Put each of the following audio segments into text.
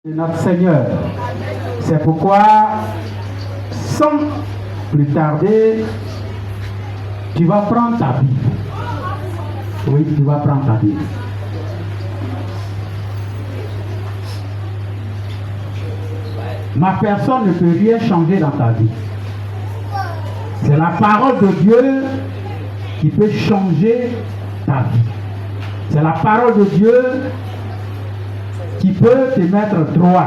de notre Seigneur. C'est pourquoi, sans plus tarder, tu vas prendre ta Bible. Oui, tu vas prendre ta Bible. Ma personne ne peut rien changer dans ta vie. C'est la parole de Dieu qui peut changer ta vie. C'est la parole de Dieu qui peut te mettre droit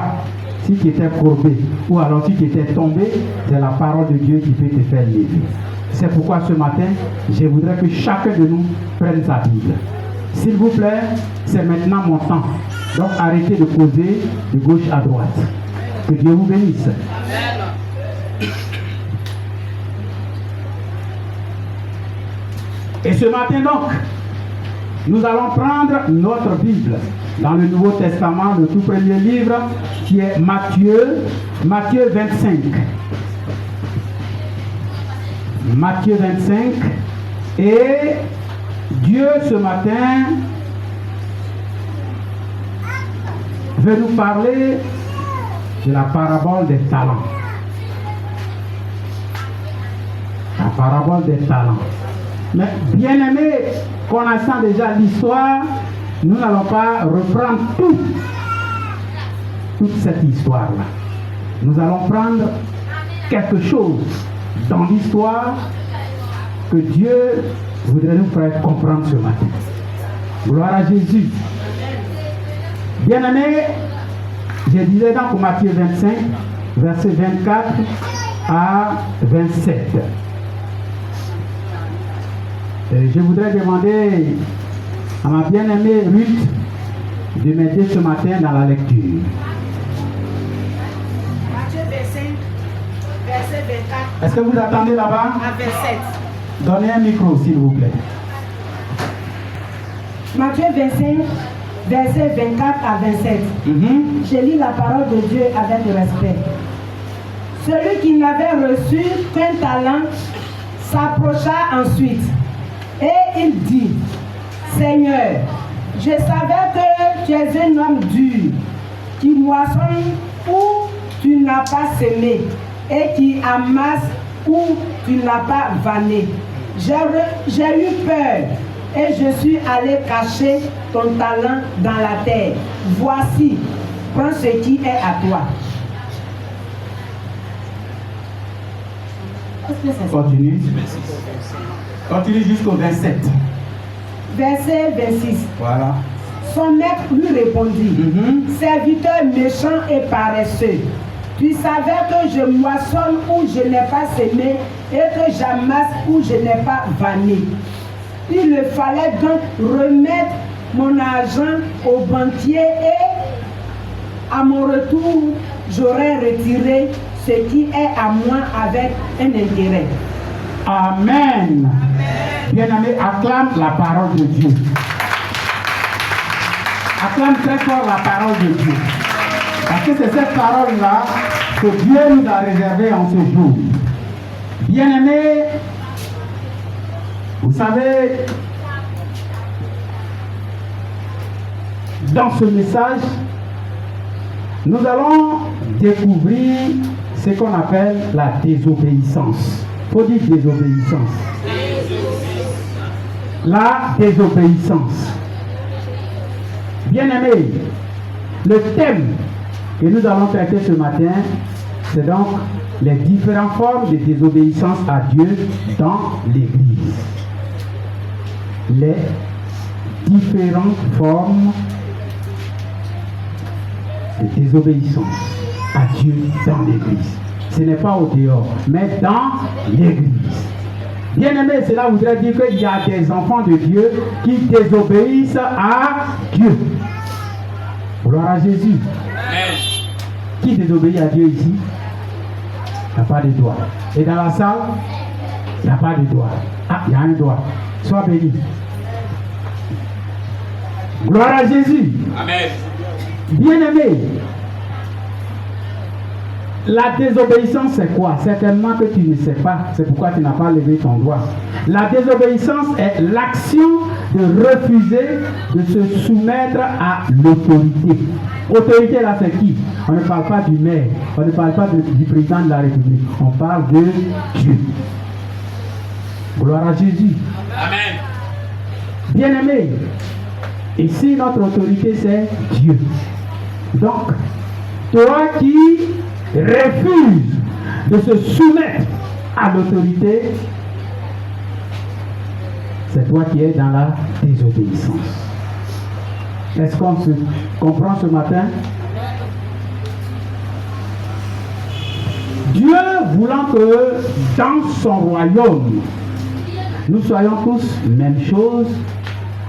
si tu étais courbé ou alors si tu étais tombé. C'est la parole de Dieu qui peut te faire lever. C'est pourquoi ce matin, je voudrais que chacun de nous prenne sa Bible. S'il vous plaît, c'est maintenant mon temps. Donc arrêtez de causer de gauche à droite. Que Dieu vous bénisse. Et ce matin donc, nous allons prendre notre Bible dans le Nouveau Testament, le tout premier livre qui est Matthieu 25. Matthieu 25. Et Dieu ce matin veut nous parler de la parabole des talents. La parabole des talents. Mais bien aimé, connaissant déjà l'histoire, nous n'allons pas reprendre toute cette histoire-là. Nous allons prendre quelque chose dans l'histoire que Dieu voudrait nous faire comprendre ce matin. Gloire à Jésus. Bien aimé, je disais donc Matthieu 25, versets 24 à 27. Et je voudrais demander à ma bien-aimée Ruth de m'aider ce matin dans la lecture. Matthieu 25, verset 24. Est-ce que vous attendez là-bas? À 27. Donnez un micro, s'il vous plaît. Matthieu 25, verset 24 à 27. Je lis la parole de Dieu avec respect. Celui qui n'avait reçu qu'un talent s'approcha ensuite. Et il dit, Seigneur, je savais que tu es un homme dur, qui moissonne où tu n'as pas semé, et qui amasse où tu n'as pas vanné. J'ai eu peur, et je suis allé cacher ton talent dans la terre. Voici, prends ce qui est à toi. Continue. Continue jusqu'au 27. Verset 26. Voilà. Son maître lui répondit, Serviteur méchant et paresseux, tu savais que je moissonne où je n'ai pas semé et que j'amasse où je n'ai pas vanné. Il me fallait donc remettre mon argent au banquier et à mon retour, j'aurais retiré ce qui est à moi avec un intérêt. Amen. Bien-aimé, acclame la parole de Dieu. Acclame très fort la parole de Dieu. Parce que c'est cette parole-là que Dieu nous a réservée en ce jour. Bien-aimé, vous savez, dans ce message, nous allons découvrir ce qu'on appelle la désobéissance. Il faut dire désobéissance. La désobéissance. Bien-aimés, le thème que nous allons traiter ce matin, c'est donc les différentes formes de désobéissance à Dieu dans l'Église. Les différentes formes de désobéissance à Dieu dans l'Église. Ce n'est pas au dehors, mais dans l'Église. Bien-aimé, cela voudrait dire qu'il y a des enfants de Dieu qui désobéissent à Dieu. Gloire à Jésus. Amen. Qui désobéit à Dieu ici? Il n'y a pas de doigt. Et dans la salle, il n'y a pas de doigt. Ah, il y a un doigt. Sois béni. Gloire à Jésus. Amen. Bien-aimé, la désobéissance, c'est quoi? Certainement que tu ne sais pas. C'est pourquoi tu n'as pas levé ton doigt. La désobéissance est l'action de refuser de se soumettre à l'autorité. Autorité là, c'est qui? On ne parle pas du maire, on ne parle pas du président de la République, on parle de Dieu. Gloire à Jésus. Amen. Bien-aimé, ici notre autorité c'est Dieu. Donc, toi qui refuses de se soumettre à l'autorité, c'est toi qui es dans la désobéissance. Est-ce qu'on se comprend ce matin? Dieu voulant que dans son royaume, nous soyons tous même chose,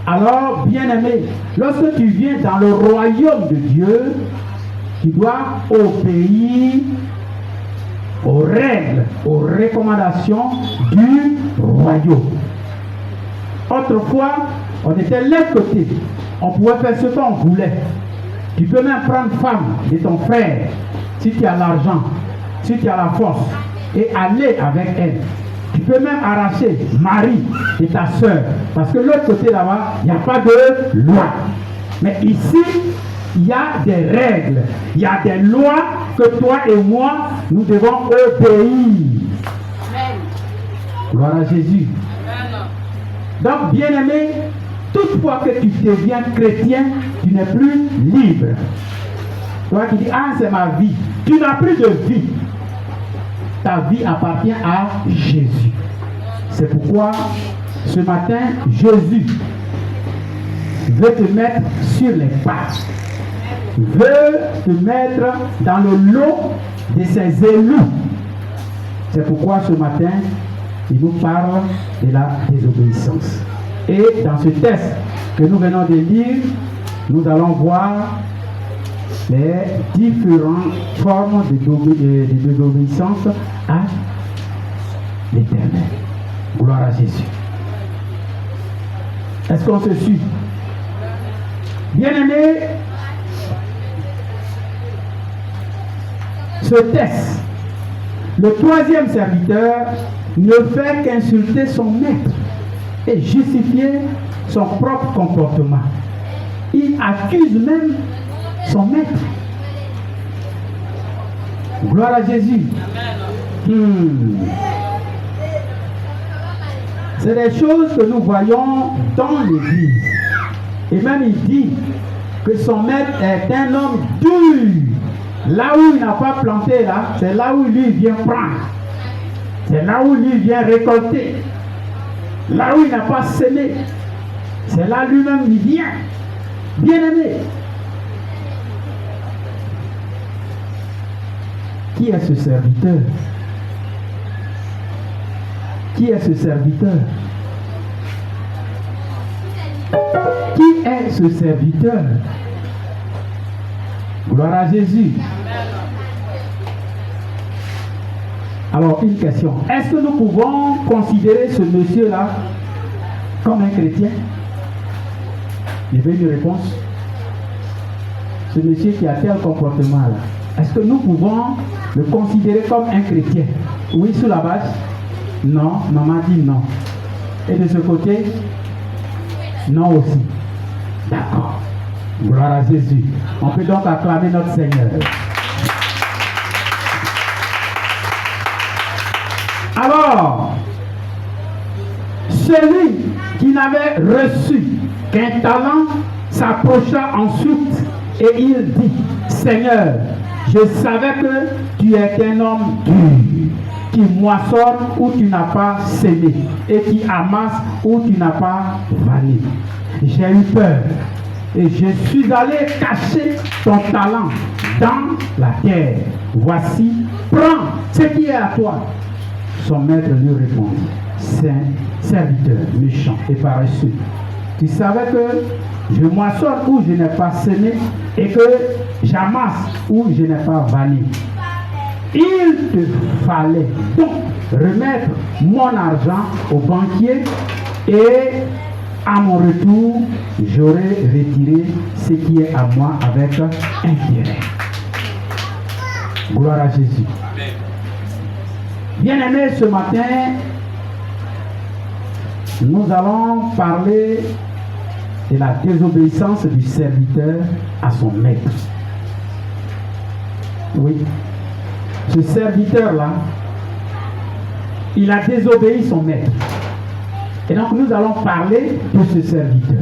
alors bien-aimé, lorsque tu viens dans le royaume de Dieu, tu dois obéir aux règles, aux recommandations du royaume. Autrefois, on était de l'autre côté. On pouvait faire ce qu'on voulait. Tu peux même prendre femme de ton frère, si tu as l'argent, si tu as la force, et aller avec elle. Tu peux même arracher mari de ta soeur. Parce que de l'autre côté là-bas, il n'y a pas de loi. Mais ici, il y a des règles. Il y a des lois que toi et moi, nous devons obéir. Amen. Gloire à Jésus. Amen. Donc, bien-aimé, toutefois que tu deviens chrétien, tu n'es plus libre. Toi qui dis, ah, c'est ma vie. Tu n'as plus de vie. Ta vie appartient à Jésus. C'est pourquoi, ce matin, Jésus veut te mettre sur les pas. Veut te mettre dans le lot de ses élus. C'est pourquoi, ce matin, il nous parle de la désobéissance. Et dans ce texte que nous venons de lire, nous allons voir les différentes formes de désobéissance à l'Éternel. Gloire à Jésus. Est-ce qu'on se suit? Bien-aimé, ce texte, le troisième serviteur ne fait qu'insulter son maître et justifier son propre comportement. Il accuse même son maître. Gloire à Jésus. C'est des choses que nous voyons dans l'Église. Et même il dit que son maître est un homme dur. Là où il n'a pas planté, là, c'est là où lui vient prendre. C'est là où lui vient récolter. Là où il n'a pas semé, c'est là lui-même il vient. Bien-aimé. Qui est ce serviteur? Qui est ce serviteur? Qui est ce serviteur? Gloire à Jésus. Alors, une question. Est-ce que nous pouvons considérer ce monsieur-là comme un chrétien? Il veut une réponse. Ce monsieur qui a tel comportement-là, est-ce que nous pouvons le considérer comme un chrétien? Oui, sous la base? Non, maman dit non. Et de ce côté? Non aussi. D'accord. Gloire à Jésus. On peut donc acclamer notre Seigneur. Alors, celui qui n'avait reçu qu'un talent s'approcha ensuite et il dit, Seigneur, je savais que tu es un homme dur, qui moissonne où tu n'as pas semé et qui amasse où tu n'as pas vanné. J'ai eu peur et je suis allé cacher ton talent dans la terre. Voici, prends ce qui est à toi. Son maître lui répondit, serviteur méchant et paresseux, tu savais que je moissonne où je n'ai pas semé et que j'amasse où je n'ai pas vanné. Il te fallait donc remettre mon argent au banquier et à mon retour, j'aurai retiré ce qui est à moi avec intérêt. Gloire à Jésus. Bien-aimés, ce matin, nous allons parler de la désobéissance du serviteur à son maître. Oui. Ce serviteur-là, il a désobéi son maître. Et donc nous allons parler de ce serviteur.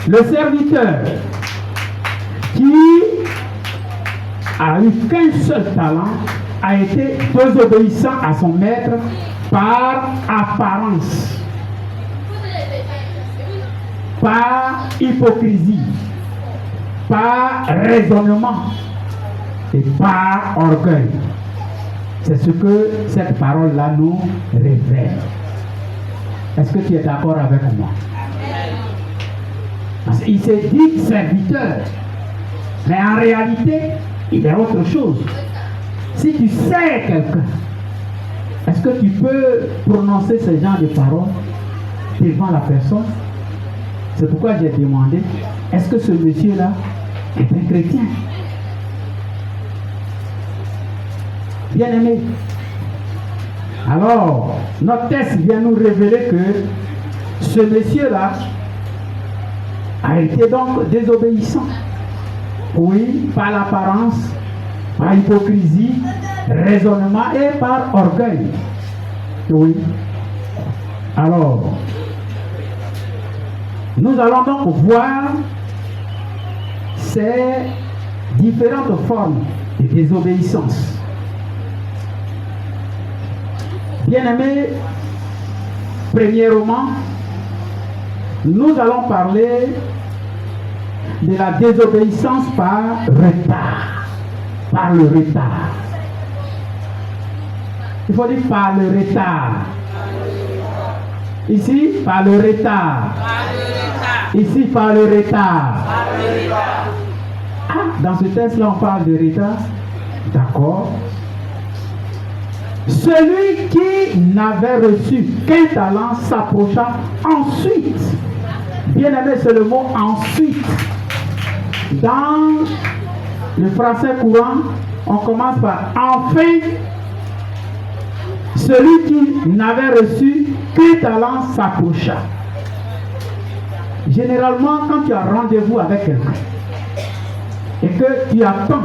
Le serviteur qui a eu qu'un seul talent a été désobéissant à son maître par apparence, par hypocrisie, par raisonnement et par orgueil. C'est ce que cette parole-là nous révèle. Est-ce que tu es d'accord avec moi? Parce qu'il s'est dit serviteur, mais en réalité, il est autre chose. Si tu sais quelqu'un, est-ce que tu peux prononcer ce genre de paroles devant la personne? C'est pourquoi j'ai demandé, est-ce que ce monsieur-là est un chrétien? Bien aimé. Alors, notre texte vient nous révéler que ce monsieur-là a été donc désobéissant. Oui, par l'apparence, par hypocrisie, raisonnement et par orgueil. Oui. Alors, nous allons donc voir ces différentes formes de désobéissance. Bien-aimés, premièrement, nous allons parler de la désobéissance par retard. Par le retard. Il faut dire par le retard. Ici, par le retard. Ici, par le retard. Ah, dans ce texte-là, on parle de retard. D'accord. Celui qui n'avait reçu qu'un talent s'approcha ensuite. Bien aimé, c'est le mot ensuite. Dans le français courant, on commence par enfin. Celui qui n'avait reçu qu'un talent s'approcha. Généralement, quand tu as rendez-vous avec quelqu'un et que tu attends,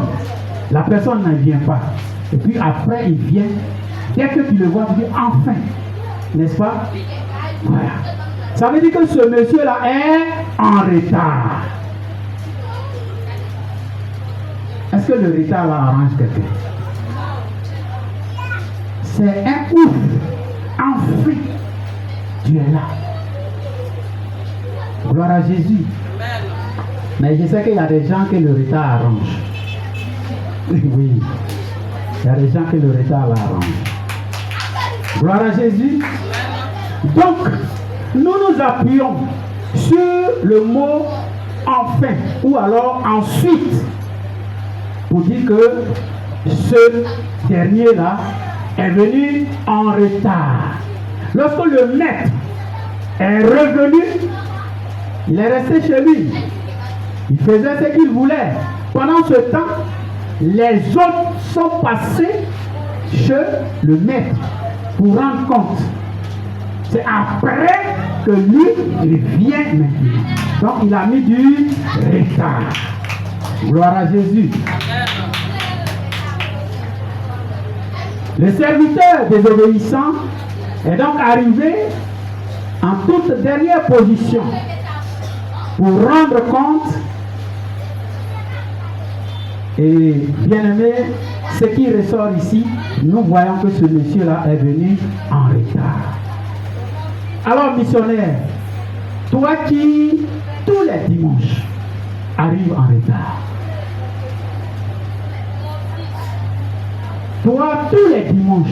la personne ne vient pas. Et puis après, il vient. Dès que tu le vois, tu dis enfin. N'est-ce pas? Voilà. Ça veut dire que ce monsieur-là est en retard. Est-ce que le retard là arrange quelqu'un? C'est un ouf. Enfin, tu es là. Gloire à Jésus. Mais je sais qu'il y a des gens que le retard arrange. Oui. Il y a des gens que le retard l'arrange. Gloire à Jésus. Donc, nous nous appuyons sur le mot enfin ou alors ensuite pour dire que ce dernier-là est venu en retard. Lorsque le maître est revenu, il est resté chez lui. Il faisait ce qu'il voulait. Pendant ce temps, les autres sont passés chez le maître pour rendre compte. C'est après que lui, il vient maintenant. Donc, il a mis du retard. Gloire à Jésus. Le serviteur désobéissant est donc arrivé en toute dernière position pour rendre compte. Et bien aimé, ce qui ressort ici, nous voyons que ce monsieur-là est venu en retard. Alors missionnaire, toi qui tous les dimanches arrives en retard, toi tous les dimanches,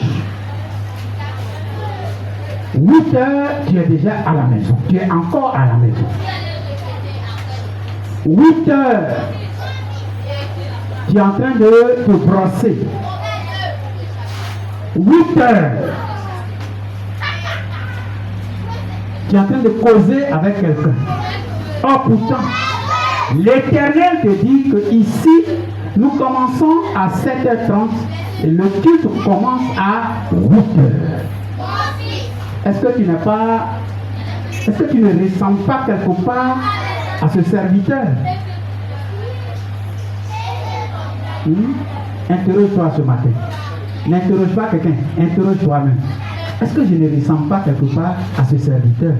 8 heures, tu es déjà à la maison, tu es encore à la maison. 8 heures, tu es en train de te brosser. 8 heures, tu es en train de causer avec quelqu'un. Or pourtant, l'Éternel te dit que ici, nous commençons à 7h30 et le culte commence à 8h. Est-ce que tu n'es pas, est-ce que tu ne ressens pas quelque part à ce serviteur. Interroge-toi ce matin. N'interroge pas quelqu'un, interroge toi-même. Est-ce que je ne ressemble pas quelque part à ce serviteur?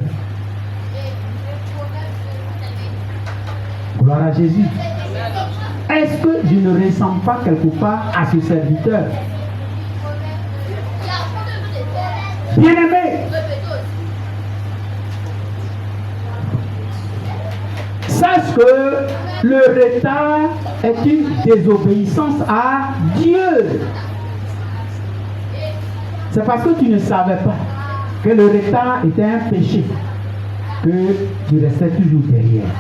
Gloire à Jésus. Est-ce que je ne ressemble pas quelque part à ce serviteur? Bien-aimé, sache que le retard est une désobéissance à Dieu. C'est parce que tu ne savais pas que le retard était un péché que tu restais toujours derrière.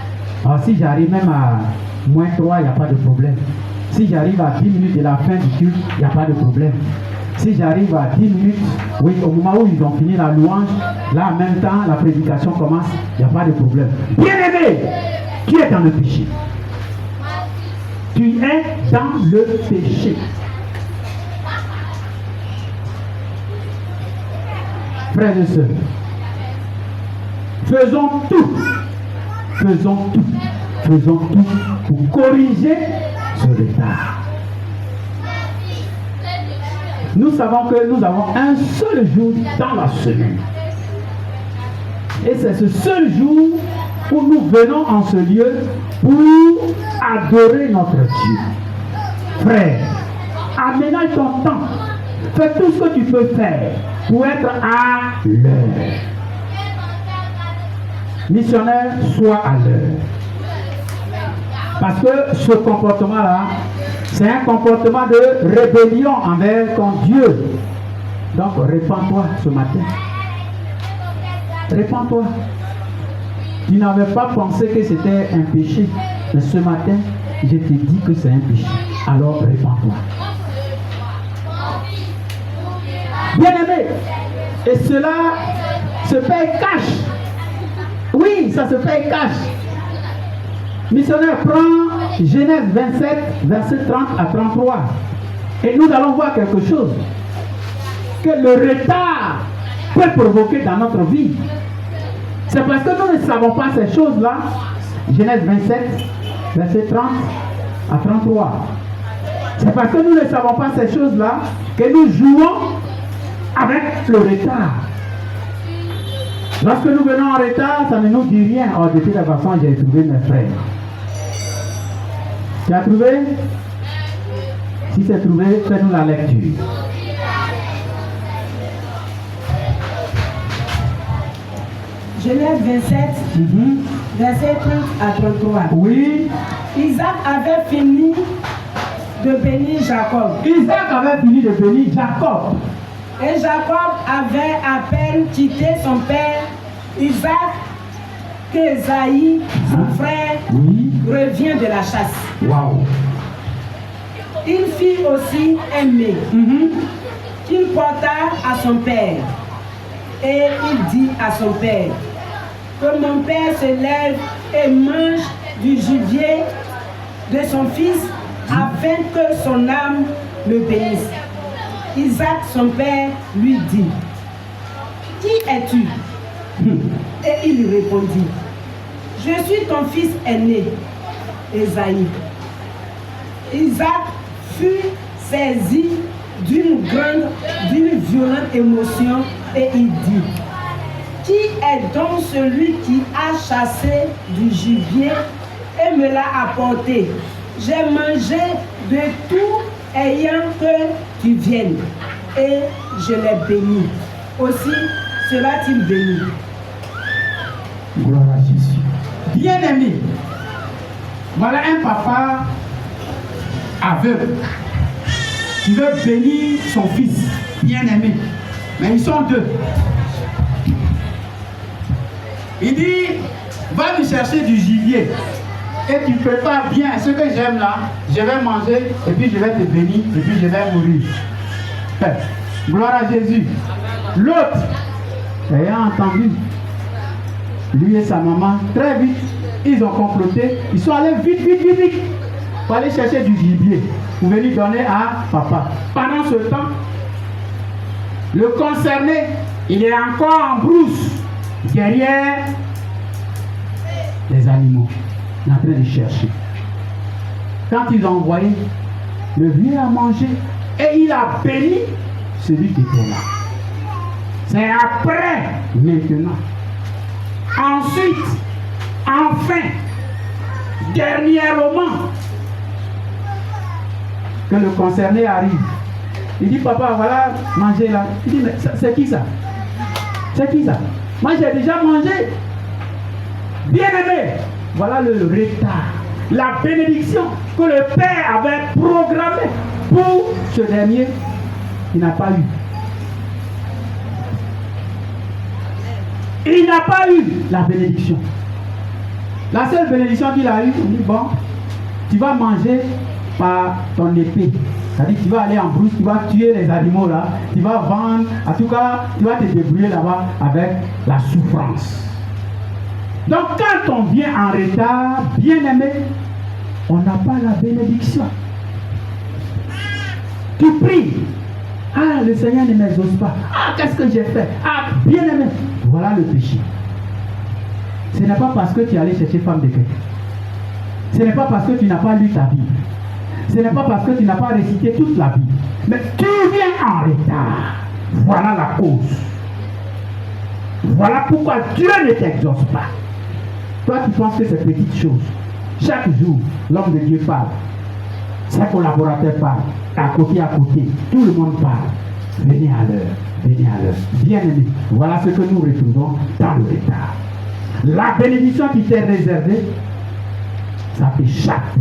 Alors si j'arrive même à -3, il n'y a pas de problème. Si j'arrive à 10 minutes de la fin du culte, il n'y a pas de problème. Si j'arrive à 10 minutes, oui, au moment où ils ont fini la louange, là en même temps, la prédication commence, il n'y a pas de problème. Bien-aimé, tu es dans le péché. Tu es dans le péché. Frères et sœurs, faisons tout pour corriger ce retard. Nous savons que nous avons un seul jour dans la semaine. Et c'est ce seul jour où nous venons en ce lieu pour adorer notre Dieu. Frère, aménage ton temps. Fais tout ce que tu peux faire pour être à l'heure. Missionnaire, sois à l'heure. Parce que ce comportement-là, c'est un comportement de rébellion envers ton Dieu. Donc, répands-toi ce matin. Répands-toi. Tu n'avais pas pensé que c'était un péché. Mais ce matin, je te dis que c'est un péché. Alors, répands-toi. Bien-aimé, et cela se paye cash. Oui, ça se paye cash. Missionnaire, prend Genèse 27, verset 30 à 33. Et nous allons voir quelque chose. Que le retard peut provoquer dans notre vie. C'est parce que nous ne savons pas ces choses-là. Genèse 27, verset 30 à 33. C'est parce que nous ne savons pas ces choses-là que nous jouons avec le retard. Lorsque nous venons en retard, ça ne nous dit rien. Oh, de toute façon, j'ai trouvé mes frères. Tu as trouvé? Si c'est trouvé, fais-nous la lecture. Genèse 27, verset 30 à 33. Oui. Isaac avait fini de bénir Jacob. Isaac avait fini de bénir Jacob. Et Jacob avait à peine quitté son père Isaac qu'Ésaïe, son frère, revient de la chasse. Wow. Il fit aussi un mets qu'il porta à son père. Et il dit à son père, que mon père se lève et mange du gibier de son fils afin que son âme le bénisse. Isaac, son père, lui dit, qui es-tu? Et il lui répondit, je suis ton fils aîné, Ésaïe. Isaac fut saisi d'une violente émotion et il dit, qui est donc celui qui a chassé du gibier et me l'a apporté? J'ai mangé de tout ayant que tu viennes et je l'ai béni. Aussi sera-t-il béni. Gloire à Jésus. Bien-aimé, voilà un papa aveugle qui veut bénir son fils bien-aimé. Mais ils sont deux. Il dit, va me chercher du gibier et tu prépares bien ce que j'aime là, je vais manger et puis je vais te bénir et puis je vais mourir. Gloire à Jésus. L'autre, ayant entendu, lui et sa maman, très vite, ils ont comploté, ils sont allés vite pour aller chercher du gibier pour venir donner à papa. Pendant ce temps, le concerné, il est encore en brousse derrière les animaux. Il est en train de chercher. Quand ils ont envoyé, le vieux a mangé et il a béni celui qui était là. C'est après, maintenant. Ensuite, enfin, dernièrement, que le concerné arrive. Il dit, papa, voilà, mangez là. Il dit, mais c'est qui ça? C'est qui ça? Moi, j'ai déjà mangé. Bien-aimé, voilà le retard. La bénédiction que le Père avait programmée pour ce dernier, il n'a pas eu. Il n'a pas eu la bénédiction. La seule bénédiction qu'il a eue, il dit, bon, tu vas manger par ton épée. C'est-à-dire tu vas aller en brousse, tu vas tuer les animaux là, tu vas vendre, en tout cas, tu vas te débrouiller là-bas avec la souffrance. Donc quand on vient en retard, bien aimé, on n'a pas la bénédiction. Tu pries. Ah, le Seigneur ne m'exauce pas. Ah, qu'est-ce que j'ai fait? Ah, bien aimé. Voilà le péché. Ce n'est pas parce que tu es allé chercher femme de quelqu'un. Ce n'est pas parce que tu n'as pas lu ta Bible. Ce n'est pas parce que tu n'as pas récité toute la Bible. Mais tu viens en retard. Voilà la cause. Voilà pourquoi Dieu ne t'exauce pas. Toi, tu penses que c'est petite chose. Chaque jour, l'homme de Dieu parle. Ses collaborateurs parlent. À côté, tout le monde parle. Venez à l'heure. Venez à l'heure. Bien-aimés, voilà ce que nous retrouvons dans le retard. La bénédiction qui t'est réservée, ça t'échappe.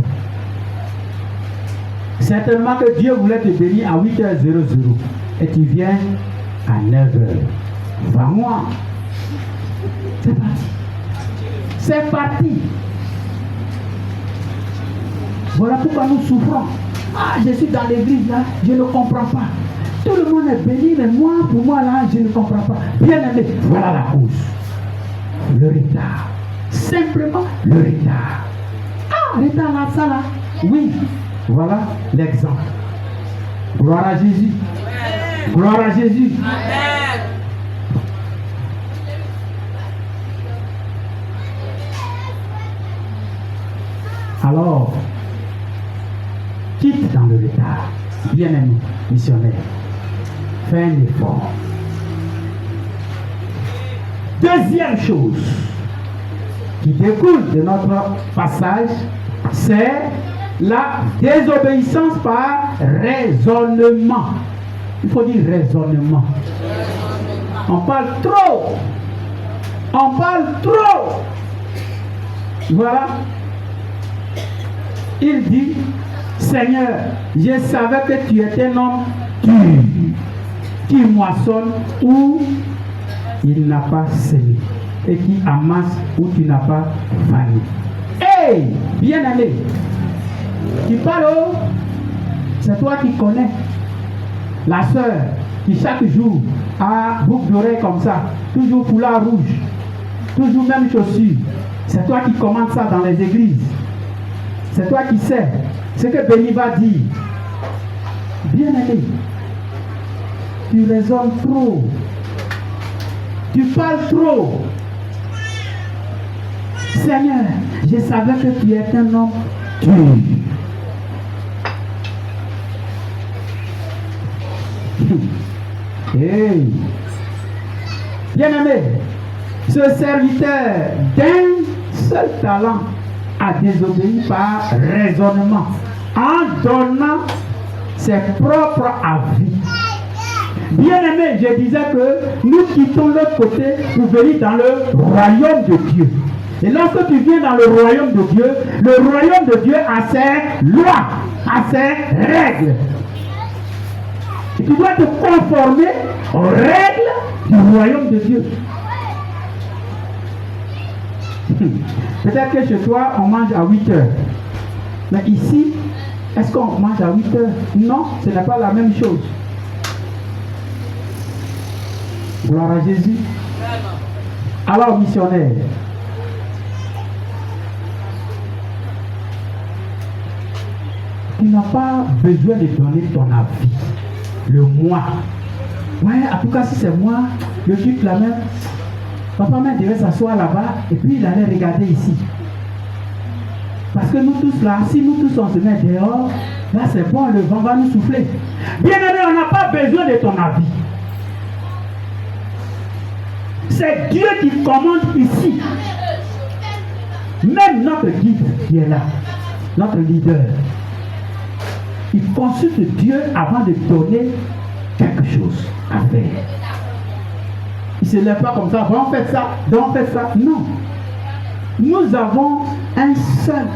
Certainement que Dieu voulait te bénir à 8h00 et tu viens à 9h. Va-moi. C'est parti. C'est parti. Voilà pourquoi nous souffrons. Ah, je suis dans l'église là, je ne comprends pas. Tout le monde est béni, mais moi, pour moi là, je ne comprends pas. Bien aimé, voilà la cause. Le retard. Simplement le retard. Ah, retard là, ça là. Oui, voilà l'exemple. Gloire à Jésus. Gloire à Jésus. Amen. Alors, quitte dans le retard, bien-aimé missionnaire, fais un effort. Deuxième chose qui découle de notre passage, c'est la désobéissance par raisonnement. Il faut dire raisonnement. On parle trop. On parle trop. Voilà. Il dit, Seigneur, je savais que tu étais un homme qui moissonne où il n'a pas semé et qui amasse où tu n'as pas vanné. Hey, bien-aimé, tu parles, c'est toi qui connais. La sœur qui chaque jour a boucle d'oreille comme ça, toujours foulard rouge, toujours même chaussure. C'est toi qui commandes ça dans les églises. C'est toi qui sais ce que Béni va dire. Bien-aimé, tu raisonnes trop. Tu parles trop. Seigneur, je savais que tu es un homme dur. Hey. Bien-aimé, ce serviteur d'un seul talent a désobéi par raisonnement en donnant ses propres avis. Bien-aimé, je disais que nous quittons l'autre côté pour venir dans le royaume de Dieu. Et lorsque tu viens dans le royaume de Dieu, le royaume de Dieu a ses lois, a ses règles. Et tu dois te conformer aux règles du royaume de Dieu. Peut-être que chez toi, on mange à 8 heures. Mais ici, est-ce qu'on mange à 8 heures? Non, ce n'est pas la même chose. Gloire à Jésus. Alors, missionnaire, tu n'as pas besoin de donner ton avis. Le moi. Ouais, en tout cas, si c'est moi, le type la même. Papa même devait s'asseoir là-bas et puis il allait regarder ici. Parce que nous tous là, si nous tous on se met dehors, là c'est bon, le vent va nous souffler. Bien-aimé, on n'a pas besoin de ton avis. C'est Dieu qui commande ici. Même notre guide qui est là, notre leader, il consulte Dieu avant de donner quelque chose à faire. Il ne se lève pas comme ça, bon, faites ça, donc faites ça. Non. Nous avons un seul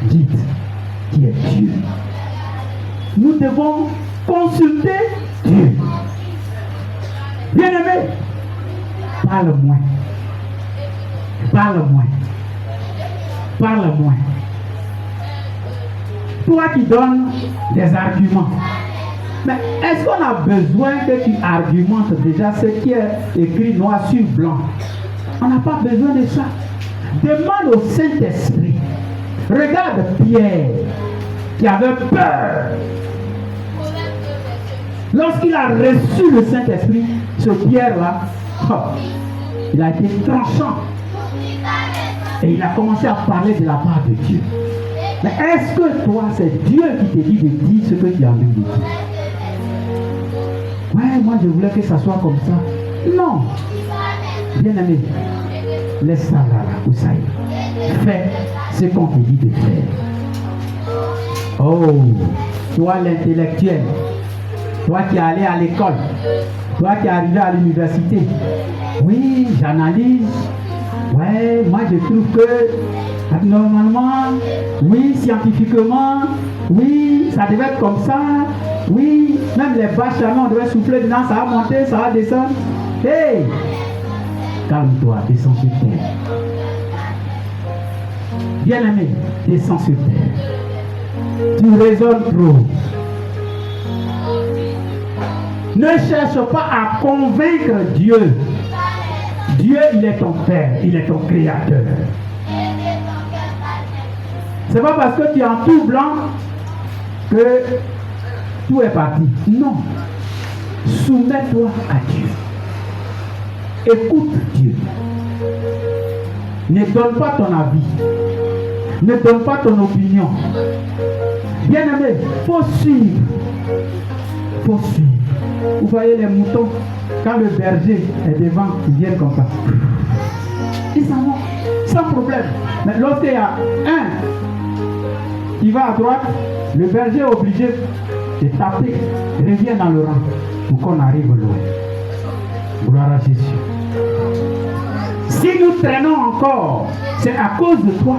guide qui est Dieu. Nous devons consulter Dieu. Bien-aimé, parle moins. Parle moins. Parle moins. Toi qui donnes des arguments. Mais est-ce qu'on a besoin que tu argumentes déjà ce qui est écrit noir sur blanc? On n'a pas besoin de ça. Demande au Saint-Esprit. Regarde Pierre qui avait peur. Lorsqu'il a reçu le Saint-Esprit, ce Pierre-là, il a été tranchant. Et il a commencé à parler de la part de Dieu. Mais est-ce que toi, c'est Dieu qui te dit de dire ce que tu as envie de dire? Ouais, moi je voulais que ça soit comme ça. Non. Bien-aimé, laisse ça là, où ça y est. Fais ce qu'on te dit de faire. Oh, toi l'intellectuel, toi qui es allé à l'école, toi qui es arrivé à l'université. Oui, j'analyse. Ouais, moi je trouve que normalement, oui, scientifiquement, oui, ça devait être comme ça. Oui, même les bâches, on devait souffler dedans, ça va monter, ça va descendre. Hey, calme-toi, descends sur terre. Bien-aimé, descends sur terre. Tu raisonnes trop. Ne cherche pas à convaincre Dieu. Dieu, il est ton Père, il est ton Créateur. C'est pas parce que tu es en tout blanc que tout est parti. Non. Soumets-toi à Dieu. Écoute Dieu. Ne donne pas ton avis. Ne donne pas ton opinion. Bien-aimé, il faut suivre. Il faut suivre. Vous voyez les moutons, quand le berger est devant, ils viennent comme ça. Ils s'en vont, sans problème. Mais lorsqu'il y a un qui va à droite, le berger est obligé de taper, revient dans le rang pour qu'on arrive loin. Gloire à Jésus. Si nous traînons encore, c'est à cause de toi.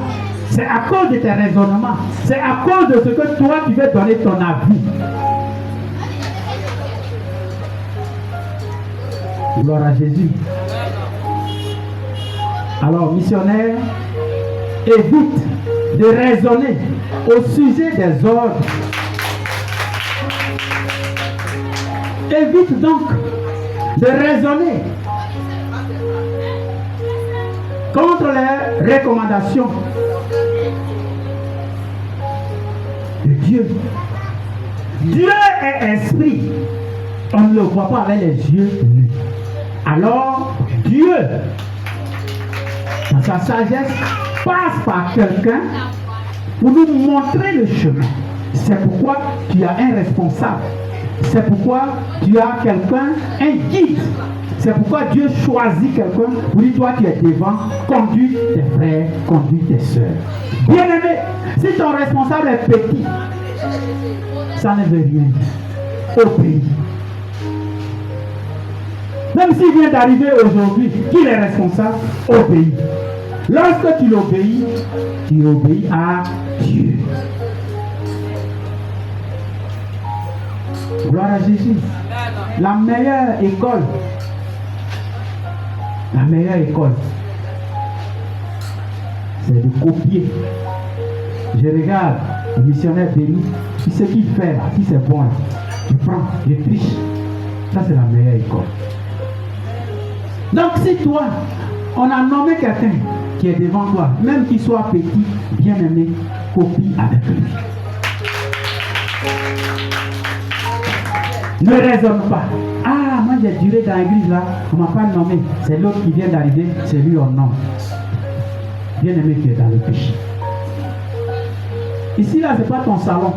C'est à cause de tes raisonnements. C'est à cause de ce que toi tu veux donner ton avis. Gloire à Jésus. Alors, missionnaire, évite de raisonner au sujet des ordres. Évite donc de raisonner contre les recommandations de Dieu. Dieu est esprit. On ne le voit pas avec les yeux nus. Alors, Dieu, dans sa sagesse, passe par quelqu'un pour nous montrer le chemin. C'est pourquoi tu as un responsable. C'est pourquoi tu as quelqu'un, un guide. C'est pourquoi Dieu choisit quelqu'un pour dire, toi tu es devant, conduis tes frères, conduis tes soeurs. Bien-aimé, si ton responsable est petit, ça ne veut rien dire. Obéis. Même s'il vient d'arriver aujourd'hui, qu'il est responsable, obéis. Lorsque tu l'obéis, tu obéis à Dieu. Gloire à Jésus. La meilleure école, c'est de copier. Je regarde le missionnaire béni, si ce qu'il fait là, si c'est bon là, tu prends, je triche. Ça c'est la meilleure école. Donc si toi, on a nommé quelqu'un qui est devant toi, même qu'il soit petit, bien aimé, copie avec lui. Ne raisonne pas. Ah, moi j'ai duré dans l'église là, on ne m'a pas nommé. C'est l'autre qui vient d'arriver, c'est lui on nomme. bien-aimé, qui est dans le péché. Ici, là, ce n'est pas ton salon.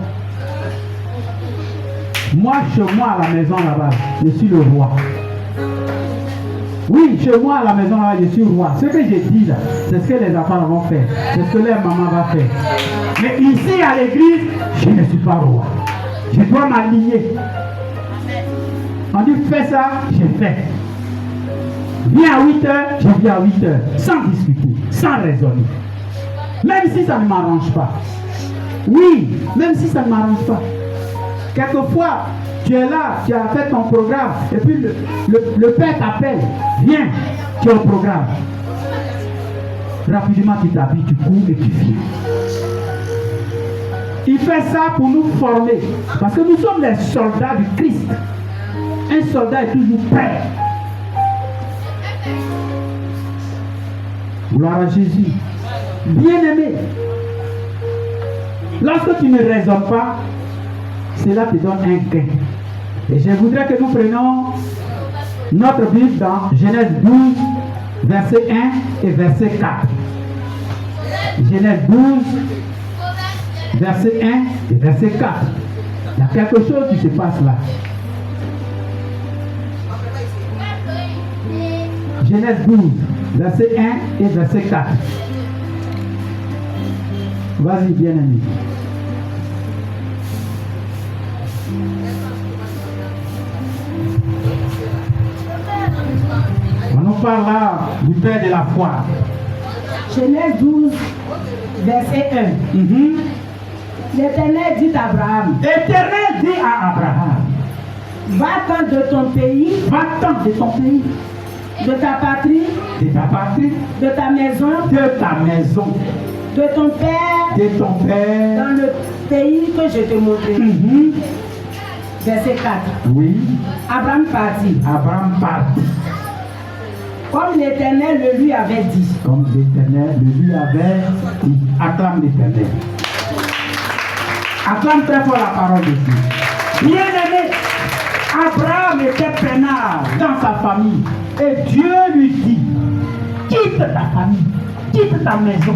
Moi, chez moi, à la maison, là-bas, je suis le roi. Oui, chez moi, à la maison, là, je suis roi. Ce que j'ai dit, là, c'est ce que les enfants vont faire. C'est ce que leur maman va faire. Mais ici, à l'église, je ne suis pas roi. Je dois m'aligner. On dit, fais ça, je fais. Viens à 8 heures, je viens à 8 heures. Sans discuter, sans raisonner. Même si ça ne m'arrange pas. Oui, même si ça ne m'arrange pas. Quelquefois, tu es là, tu as fait ton programme, et puis le père t'appelle. Viens, tu es au programme. Rapidement, tu t'habilles, tu cours et tu viens. Il fait ça pour nous former. Parce que nous sommes les soldats du Christ. Un soldat est toujours prêt. Gloire à Jésus. Bien-aimé, lorsque tu ne raisonnes pas, cela te donne un gain. Et je voudrais que nous prenions notre Bible dans Genèse 12, verset 1 et verset 4. Genèse 12, verset 1 et verset 4. Il y a quelque chose qui se passe là. Genèse 12, verset 1 et verset 4. Vas-y, bien-aimé. On nous parle là du père de la foi. Genèse 12, verset 1. L'Éternel dit à Abraham. L'Éternel dit à Abraham. Va-t'en de ton pays. Va-t'en de ton pays. De ta patrie. De ta patrie. De ta maison. De ta maison. De ton père. De ton père. Dans le pays que je te montrerai. Verset 4. Oui. Abraham partit. Abraham partit. Comme l'Éternel le lui avait dit. Comme l'Éternel le lui avait dit. Acclame l'Éternel. Acclame très fort la parole de Dieu. Bien-aimé, Abraham était peinard dans sa famille. Et Dieu lui dit, quitte ta famille, quitte ta maison,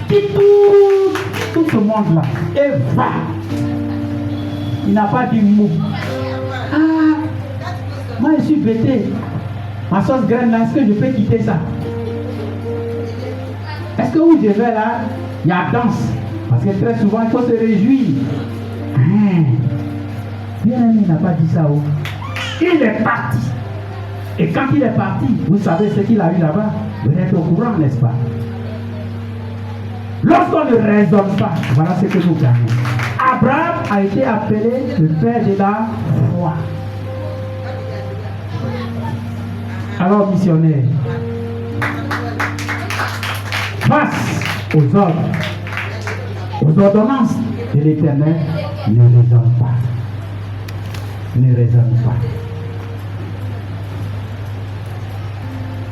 quitte tout ce monde-là et va. Il n'a pas dit mot. Ah, moi je suis bêté. Ma sauce graine là, est-ce que je peux quitter ça? Est-ce que où je vais là, il y a danse? Parce que très souvent, il faut se réjouir. Bien-aimé, il n'a pas dit ça. Il est parti. Et quand il est parti, vous savez ce qu'il a eu là-bas? Vous êtes au courant, n'est-ce pas? Lorsqu'on ne raisonne pas, voilà ce que nous gagnons. Abraham a été appelé le père de la foi. Alors, missionnaire, face aux ordres, aux ordonnances de l'Éternel, ne raisonne pas. Ne raisonne pas.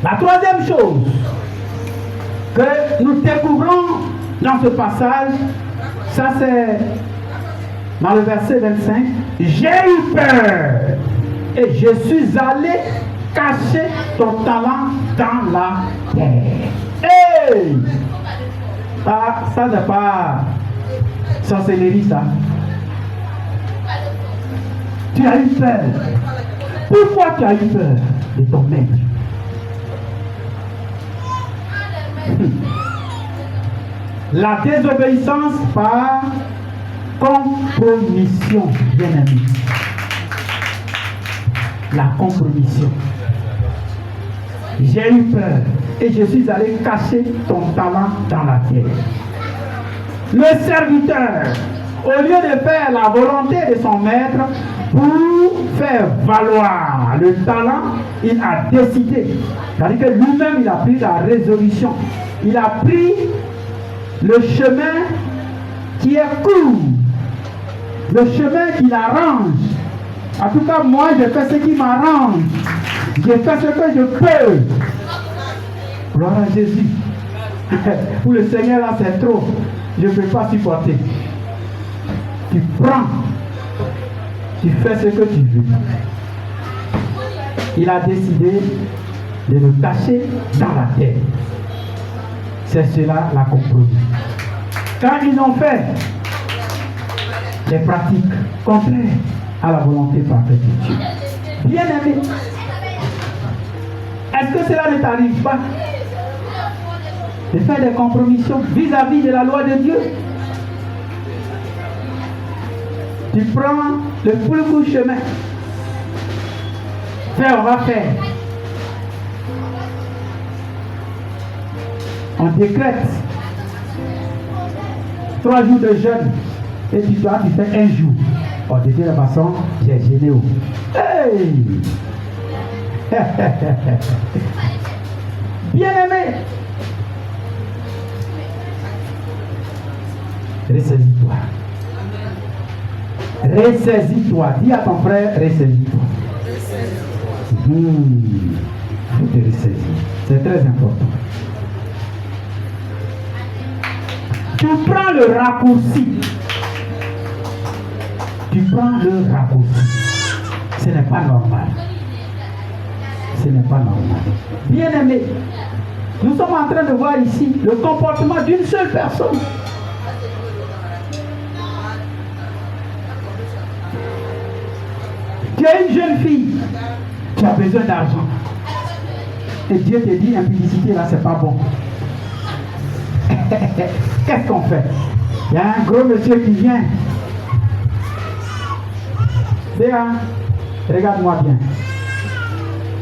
La troisième chose que nous découvrons dans ce passage, ça c'est dans le verset 25. J'ai eu peur et je suis allé cacher ton talent dans la terre. Hey! Ça n'est pas sorcellerie, ça. Tu as eu peur. Pourquoi tu as eu peur de ton maître? La désobéissance par compromission, bien aimé. La compromission. J'ai eu peur et je suis allé cacher ton talent dans la terre. Le serviteur, au lieu de faire la volonté de son maître pour faire valoir le talent, il a décidé. C'est-à-dire que lui-même, il a pris la résolution. Il a pris le chemin qui est court, le chemin qui l'arrange. En tout cas, moi, je fais ce qui m'arrange. Je fais ce que je peux. Gloire à Jésus. Pour le Seigneur, là, c'est trop. Je ne peux pas supporter. Tu prends. Tu fais ce que tu veux. Il a décidé de le cacher dans la terre. C'est cela la compromis. Quand ils ont fait les pratiques contraires à la volonté parfaite de Dieu. Bien aimé, est-ce que cela ne t'arrive pas de faire des compromissions vis-à-vis de la loi de Dieu? Tu prends le plus court chemin. Faire, on va faire. On décrète 3 jours de jeûne et tu fais 1 jour. Oh, de toute façon, j'ai gêné. Hey! Bien aimé, ressaisis-toi. Ressaisis-toi. Dis à ton frère, ressaisis-toi. Faut te ressaisir. C'est très important. Tu prends le raccourci. Tu prends le raccourci. Ce n'est pas normal. Ce n'est pas normal. Bien aimé, nous sommes en train de voir ici le comportement d'une seule personne. Tu es une jeune fille, tu as besoin d'argent. Et Dieu te dit, impudicité là, c'est pas bon. Qu'est-ce qu'on fait? Il y a un gros monsieur qui vient. Béa, regarde-moi bien.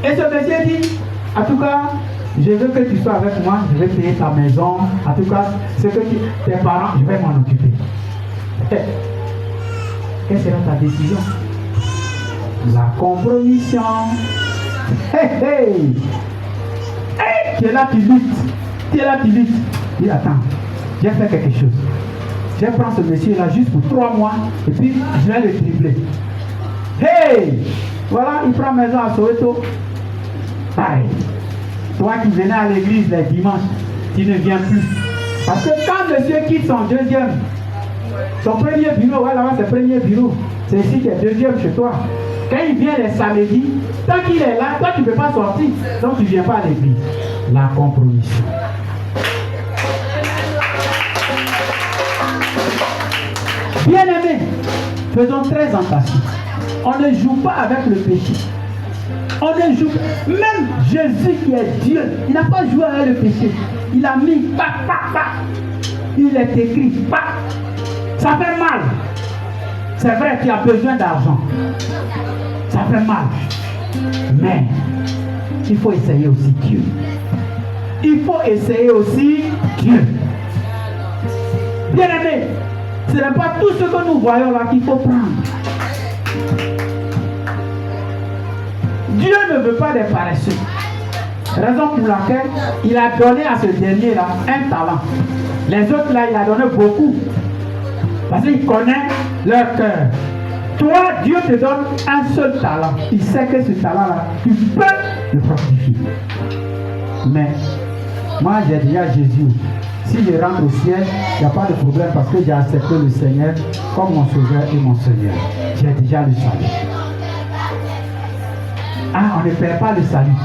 Et ce monsieur dit, en tout cas, je veux que tu sois avec moi, je vais payer ta maison. En tout cas, ce que tes parents, je vais m'en occuper. Quelle sera ta décision? La compromission. Tu es là, tu luttes. Tu es là, tu luttes. Dis, attends, j'ai fait quelque chose. Je vais prendre ce monsieur-là juste pour 3 mois et puis je vais le tripler. Hey! Voilà, il prend maison à Soweto. Pareil. Toi qui venais à l'église les dimanches, tu ne viens plus. Parce que quand monsieur quitte son premier bureau, ouais, là-bas c'est premier bureau. C'est ici qu'il est deuxième chez toi. Quand il vient les samedis, tant qu'il est là, toi tu ne peux pas sortir. Donc tu ne viens pas à l'église. La compromission. Bien aimé, faisons très attention. On ne joue pas avec le péché. On ne joue pas. Même Jésus qui est Dieu, il n'a pas joué avec le péché. Il a mis Il est écrit Ça fait mal. C'est vrai qu'il a besoin d'argent. Ça fait mal. Mais il faut essayer aussi Dieu. Il faut essayer aussi Dieu. Bien aimé, ce n'est pas tout ce que nous voyons là qu'il faut prendre. Dieu ne veut pas des paresseux. Raison pour laquelle il a donné à ce dernier-là un talent. Les autres là, il a donné beaucoup. Parce qu'il connaît leur cœur. Toi, Dieu te donne un seul talent. Il sait que ce talent-là, tu peux le fructifier. Mais moi, j'ai déjà Jésus. Si je rentre au ciel, il n'y a pas de problème parce que j'ai accepté le Seigneur comme mon sauveur et mon Seigneur. J'ai déjà le salut. Ah, on ne perd pas le salut.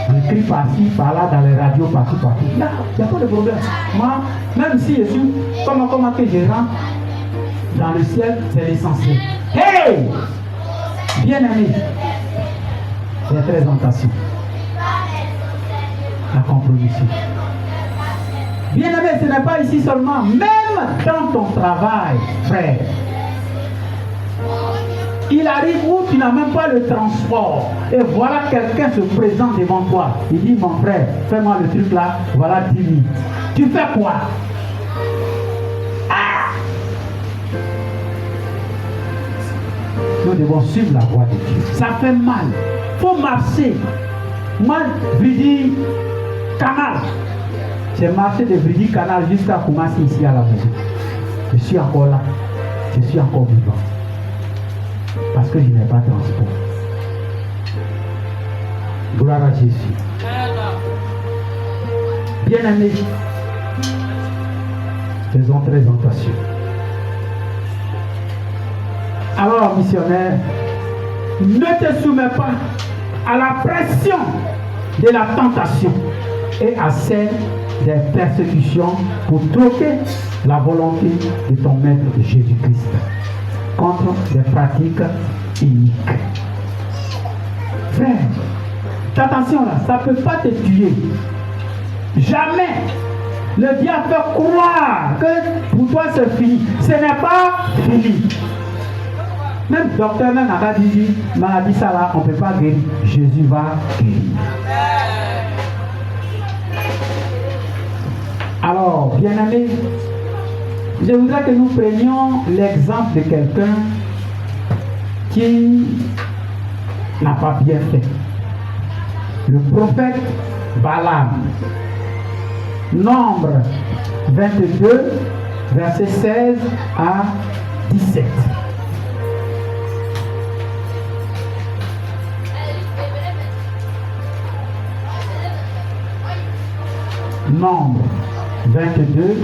On crie par-ci, par-là, dans les radios, partout. Il n'y a pas de problème. Moi, même si je suis, comment que je rentre dans le ciel, c'est l'essentiel. Hey! Bien aimé, les présentations. La compromission. Bien aimé, ce n'est pas ici seulement, même dans ton travail, frère. Il arrive où tu n'as même pas le transport. Et voilà quelqu'un se présente devant toi. Il dit, mon frère, fais-moi le truc là, voilà 10 000. Tu fais quoi? Ah! Nous devons suivre la voie de Dieu. Ça fait mal. Il faut marcher. Moi, Vridi Canal. J'ai marché de Vridi Canal jusqu'à Koumassi ici à la maison. Je suis encore là. Je suis encore vivant. Parce que je n'ai pas de transport. Gloire à Jésus. Bien aimés, faisons très attention. Alors, missionnaire, ne te soumets pas à la pression de la tentation et à celle des persécutions pour troquer la volonté de ton maître Jésus-Christ contre des pratiques iniques. Frère, attention là, ça ne peut pas te tuer. Jamais. Le diable fait croire que pour toi c'est fini. Ce n'est pas fini. Même le docteur n'a pas dit, maladie ça là, on ne peut pas guérir. Jésus va guérir. Alors, bien-aimés, je voudrais que nous prenions l'exemple de quelqu'un qui n'a pas bien fait. Le prophète Balaam. Nombre 22, versets 16 à 17. Nombre 22,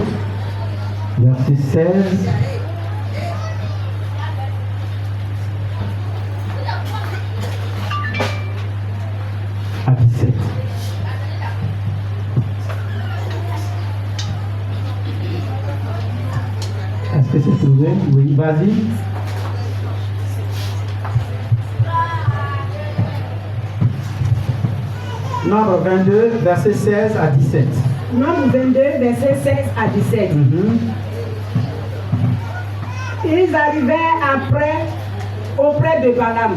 verset 16 à 17. Est-ce que c'est trouvé? Oui, vas-y. Nombre 22, verset 16 à 17. Nombre 22, verset 16 à 17. Ils arrivèrent après auprès de Balaam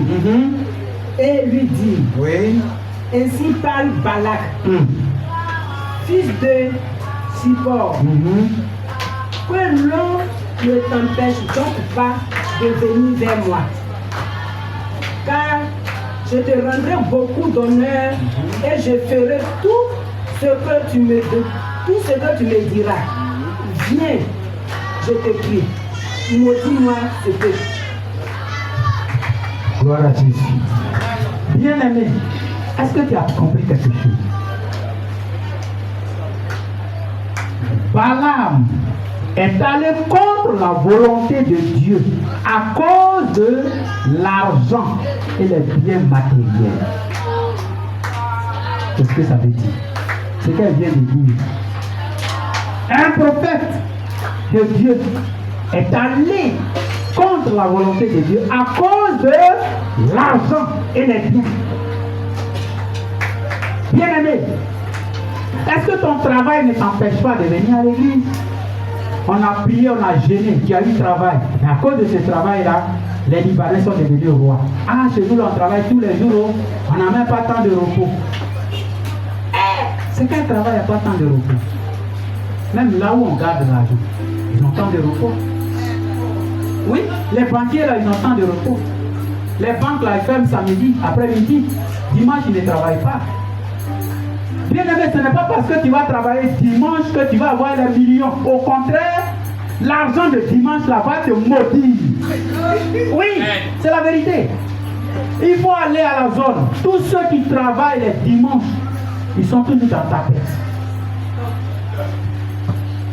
et lui dirent, oui. Ainsi parle Balak, fils de Zippor, que l'on ne t'empêche donc pas de venir vers moi, car je te rendrai beaucoup d'honneur et je ferai tout ce que tu me diras. Viens, je te prie, maudis-moi ce que. Gloire à Jésus. Bien-aimé, est-ce que tu as compris quelque chose? Balaam est allé contre la volonté de Dieu à cause de l'argent et les biens matériels. Qu'est-ce que ça veut dire? C'est qu'elle vient de dire. Un prophète de Dieu est allé contre la volonté de Dieu à cause de l'argent et les biens. Bien-aimé, est-ce que ton travail ne t'empêche pas de venir à l'église? On a prié, on a gêné, tu as eu travail. Mais à cause de ce travail-là, les Libanais sont devenus rois. Ah, chez nous, on travaille tous les jours, on n'a même pas tant de repos. C'est qu'un travail, il n'y a pas tant de repos. Même là où on garde l'argent, ils ont tant de repos. Oui, les banquiers là, ils ont tant de repos. Les banques là, ils ferment samedi, après-midi. Dimanche, ils ne travaillent pas. Bien aimé, ce n'est pas parce que tu vas travailler dimanche que tu vas avoir les millions. Au contraire, l'argent de dimanche là va te maudire. Oui, c'est la vérité. Il faut aller à la zone. Tous ceux qui travaillent les dimanches, ils sont tous dans ta tête.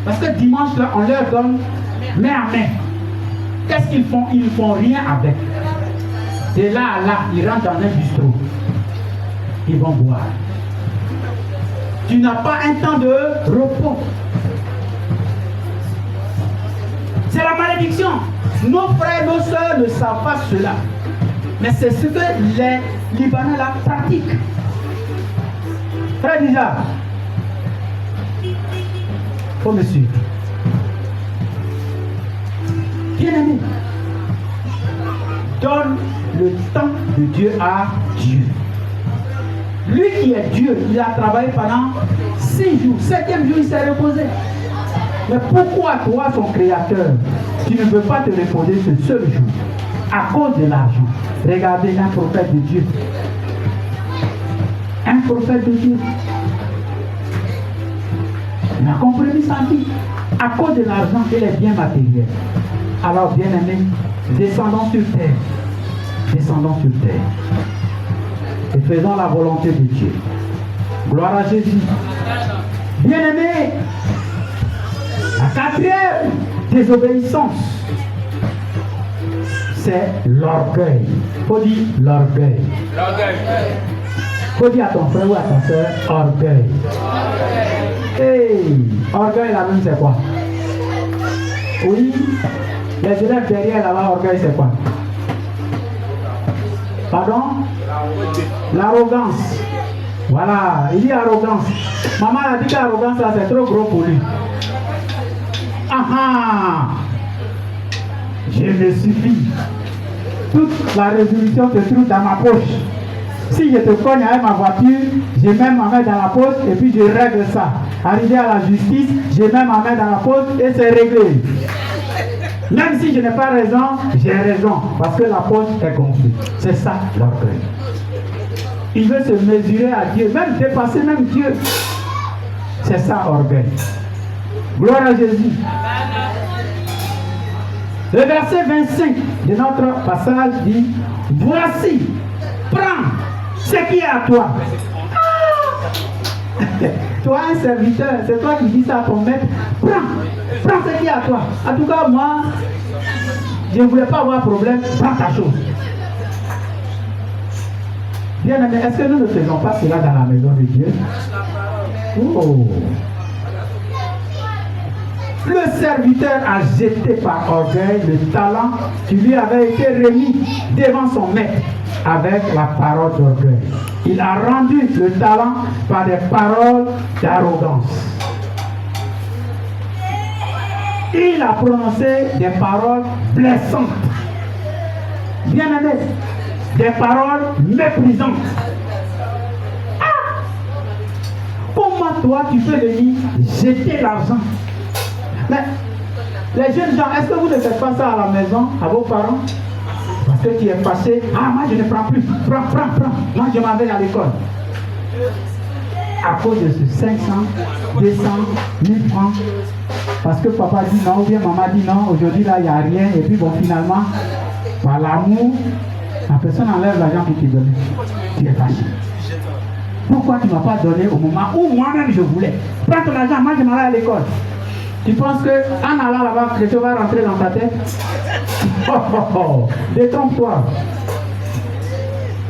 Parce que dimanche là, on leur donne main à main. Qu'est-ce qu'ils font? Ils ne font rien avec. De là à là, ils rentrent dans un bistrot. Ils vont boire. Tu n'as pas un temps de repos. C'est la malédiction. Nos frères, nos soeurs ne savent pas cela. Mais c'est ce que les Libanais là pratiquent. Frère Déjà, il faut me suivre. Bien-aimé, donne le temps de Dieu à Dieu. Lui qui est Dieu, il a travaillé pendant 6 jours. 7e jour, il s'est reposé. Mais pourquoi toi, son créateur, tu ne veux pas te reposer ce seul jour? À cause de l'argent. Regardez un prophète de Dieu. Un prophète de Dieu. Il a compromis sa vie à cause de l'argent et les biens matériels. Alors, bien aimés, descendons sur terre. Descendons sur terre. Et faisons la volonté de Dieu. Gloire à Jésus. Bien-aimés, la 4e désobéissance, c'est l'orgueil. Il faut dire l'orgueil. Il faut dire à ton frère ou à ta soeur, orgueil. Hey, orgueil là-même, c'est quoi? Oui, les élèves derrière là-bas, orgueil, c'est quoi? Pardon? L'arrogance. Voilà, il dit arrogance. Maman a dit qu'arrogance, là, c'est trop gros pour lui. Ah ah! Je me suffis. Toute la résolution se trouve dans ma poche. Si je te cogne avec ma voiture, je mets ma main dans la poche et puis je règle ça. Arrivé à la justice, je mets ma main dans la poche et c'est réglé. Même si je n'ai pas raison, j'ai raison. Parce que la poche est gonflée. C'est ça l'orgueil. Il veut se mesurer à Dieu, même dépasser même Dieu. C'est ça l'orgueil. Gloire à Jésus. Le verset 25 de notre passage dit: voici, prends ce qui est à toi. Ah! Toi, un serviteur, c'est toi qui dis ça à ton maître. Prends ce qui est à toi. En tout cas, moi, je ne voulais pas avoir problème. Prends ta chose. Bien aimé, est-ce que nous ne faisons pas cela dans la maison de Dieu? Oh! Le serviteur a jeté par orgueil le talent qui lui avait été remis devant son maître avec la parole d'orgueil. Il a rendu le talent par des paroles d'arrogance. Il a prononcé des paroles blessantes. Bien aimé, des paroles méprisantes. Ah! Comment toi tu peux venir jeter l'argent? Mais les jeunes gens, est-ce que vous ne faites pas ça à la maison, à vos parents? Parce que tu es fâché. Ah, moi je ne prends plus. Prends. Moi je m'en vais à l'école. À cause de ce 500, 200, 1000 francs. Parce que papa dit non, ou bien maman dit non, aujourd'hui là il n'y a rien. Et puis bon, finalement, par l'amour, la personne enlève l'argent qu'il te donne. Tu es fâché. Pourquoi tu ne m'as pas donné au moment où moi-même je voulais? Prends ton argent, moi je m'en vais à l'école. Tu penses qu'en allant là-bas, quelque chose va rentrer dans ta tête? Détrompe-toi.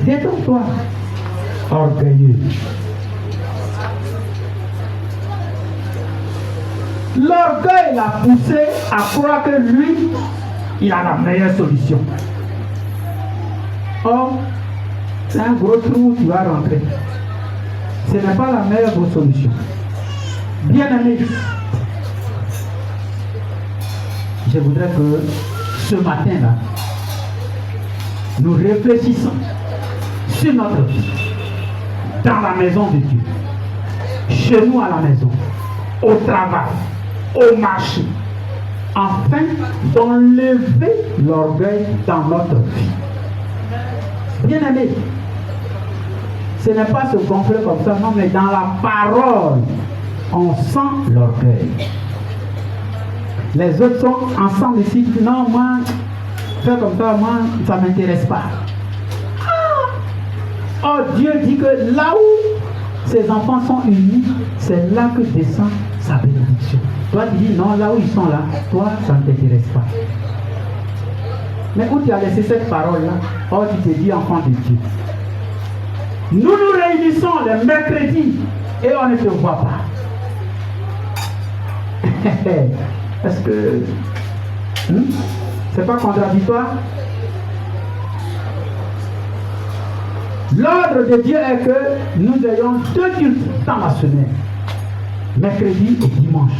Détrompe-toi. Orgueilleux. L'orgueil l'a poussé à croire que lui, il a la meilleure solution. Or, c'est un gros trou où tu vas rentrer. Ce n'est pas la meilleure solution. Bien aimé, je voudrais que ce matin-là, nous réfléchissons sur notre vie, dans la maison de Dieu, chez nous à la maison, au travail, au marché, afin d'enlever l'orgueil dans notre vie. Bien aimé, ce n'est pas se gonfler comme ça, non, mais dans la parole, on sent l'orgueil. Les autres sont ensemble ici, non, moi, faire comme ça, moi, ça ne m'intéresse pas. Ah! Oh, Dieu dit que là où ses enfants sont unis, c'est là que descend sa bénédiction. Toi, tu dis, non, là où ils sont là, toi, ça ne t'intéresse pas. Mais où tu as laissé cette parole-là? Oh, tu te dis enfant de Dieu. Nous nous réunissons le mercredi et on ne te voit pas. Est-ce que c'est pas contradictoire? L'ordre de Dieu est que nous ayons 2 cultes dans la semaine, mercredi et dimanche.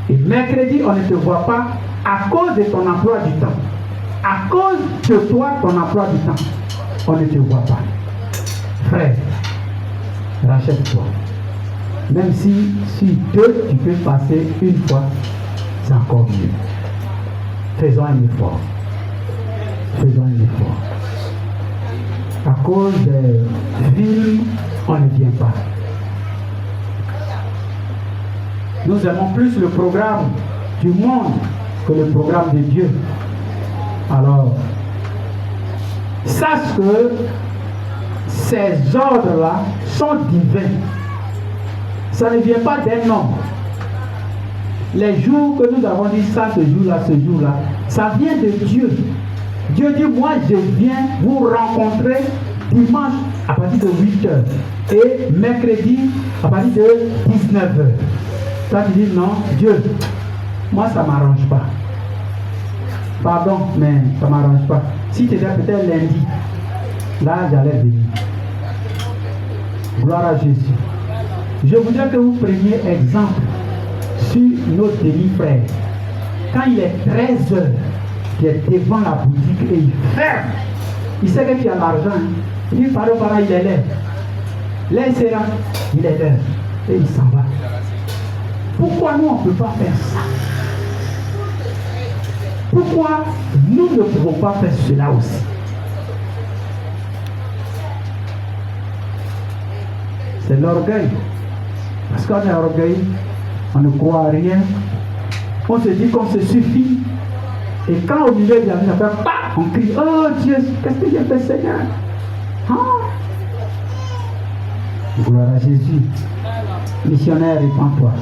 Et mercredi, on ne te voit pas à cause de ton emploi du temps. À cause de toi, ton emploi du temps, on ne te voit pas. Frère, rachète-toi. Même si 2, tu peux passer une fois, c'est encore mieux. Faisons un effort. Faisons un effort. À cause des villes, on ne vient pas. Nous aimons plus le programme du monde que le programme de Dieu. Alors, sache que ces ordres-là sont divins. Ça ne vient pas d'un homme. Les jours que nous avons dit ça, ce jour-là, ça vient de Dieu. Dieu dit, moi je viens vous rencontrer dimanche à partir de 8h et mercredi à partir de 19h. Toi, tu dis non, Dieu, moi, ça ne m'arrange pas. Pardon, mais ça ne m'arrange pas. Si tu étais peut-être lundi, là, j'allais venir. Gloire à Jésus. Je voudrais que vous preniez exemple sur notre demi-frère. Quand il est 13 heures, il est devant la boutique et il ferme. Il sait que tu as l'argent. Hein. Il dit, par il est là. Là, il sera, il est là. Et il s'en va. Pourquoi nous, on ne peut pas faire ça? Pourquoi nous ne pouvons pas faire cela aussi? C'est l'orgueil. Parce qu'on est orgueilleux, on ne croit à rien. On se dit qu'on se suffit. Et quand au milieu de la vie, on crie, oh Dieu, qu'est-ce que j'ai fait, Seigneur? Hein? Gloire à Jésus. Missionnaire, répands-toi.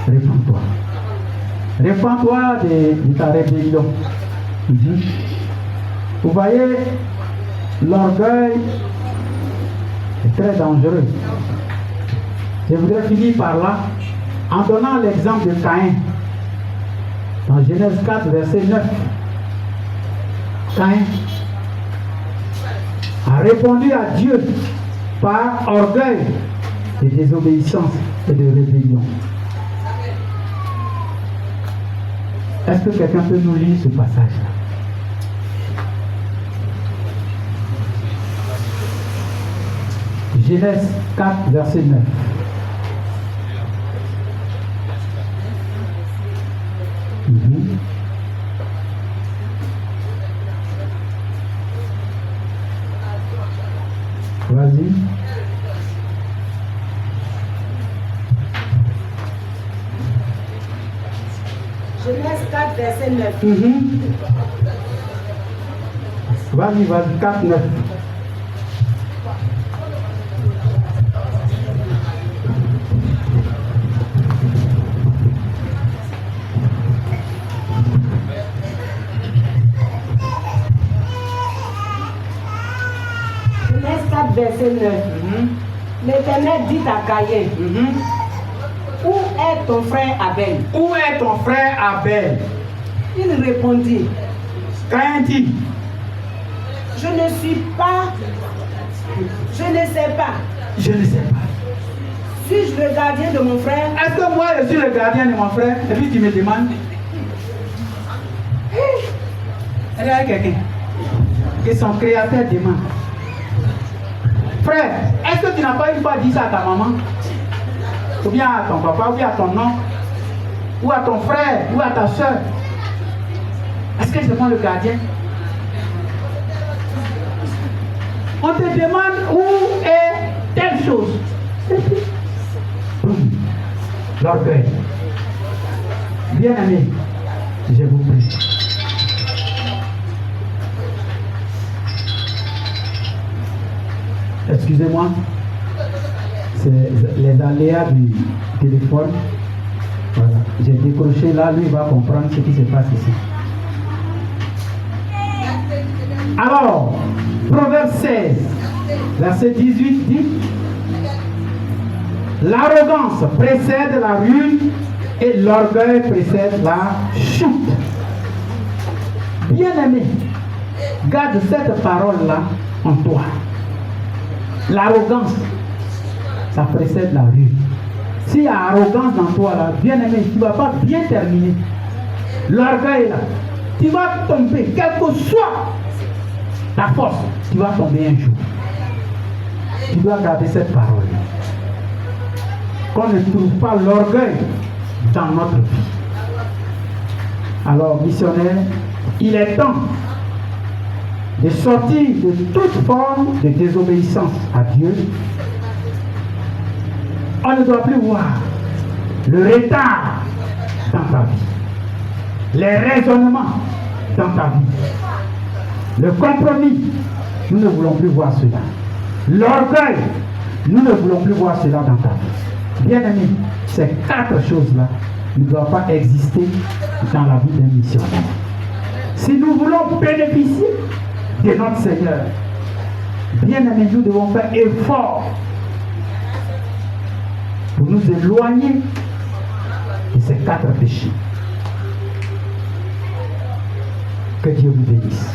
Répands-toi. Répands-toi de ta rébellion. Vous voyez, l'orgueil est très dangereux. Je voudrais finir par là en donnant l'exemple de Caïn. Dans Genèse 4, verset 9. Caïn a répondu à Dieu par orgueil de désobéissance et de rébellion. Est-ce que quelqu'un peut nous lire ce passage-là? Genèse 4, verset 9. Vas-y. Genèse 4, verset 9. Vas-y, 4, 9. Genèse 4, verset 9. L'Éternel dit à Caïn, où est ton frère Abel? Où est ton frère Abel? Il répondit, Caïn dit, je ne sais pas. Je ne sais pas. Suis-je le gardien de mon frère? Est-ce que moi je suis le gardien de mon frère? Et puis tu me demandes. Regarde quelqu'un que son créateur demande. Frère, est-ce que tu n'as pas une fois dit ça à ta maman? Ou bien à ton papa, ou bien à ton oncle, ou à ton frère, ou à ta soeur? Est-ce que c'est moi le gardien? On te demande où est telle chose. L'orgueil. Bien aimé, je vous prie. Excusez-moi, c'est les aléas du téléphone. Voilà. J'ai décroché là, lui va comprendre ce qui se passe ici. Alors, Proverbe 16, verset 18 dit, l'arrogance précède la ruine et l'orgueil précède la chute. Bien-aimé, garde cette parole-là en toi. L'arrogance, ça précède la ruine. S'il y a arrogance dans toi, là, bien-aimé, tu ne vas pas bien terminer. L'orgueil, là, tu vas tomber, quelle que soit ta force, tu vas tomber un jour. Tu dois garder cette parole. Qu'on ne trouve pas l'orgueil dans notre vie. Alors, missionnaire, il est temps de sortir de toute forme de désobéissance à Dieu. On ne doit plus voir le retard dans ta vie, les raisonnements dans ta vie, le compromis. Nous ne voulons plus voir cela. L'orgueil, nous ne voulons plus voir cela dans ta vie. Bien aimé, ces 4 choses-là ne doivent pas exister dans la vie d'un missionnaire. Si nous voulons bénéficier de notre Seigneur, bien aimé, nous devons faire effort pour nous éloigner ces 4 péchés. Que Dieu vous bénisse.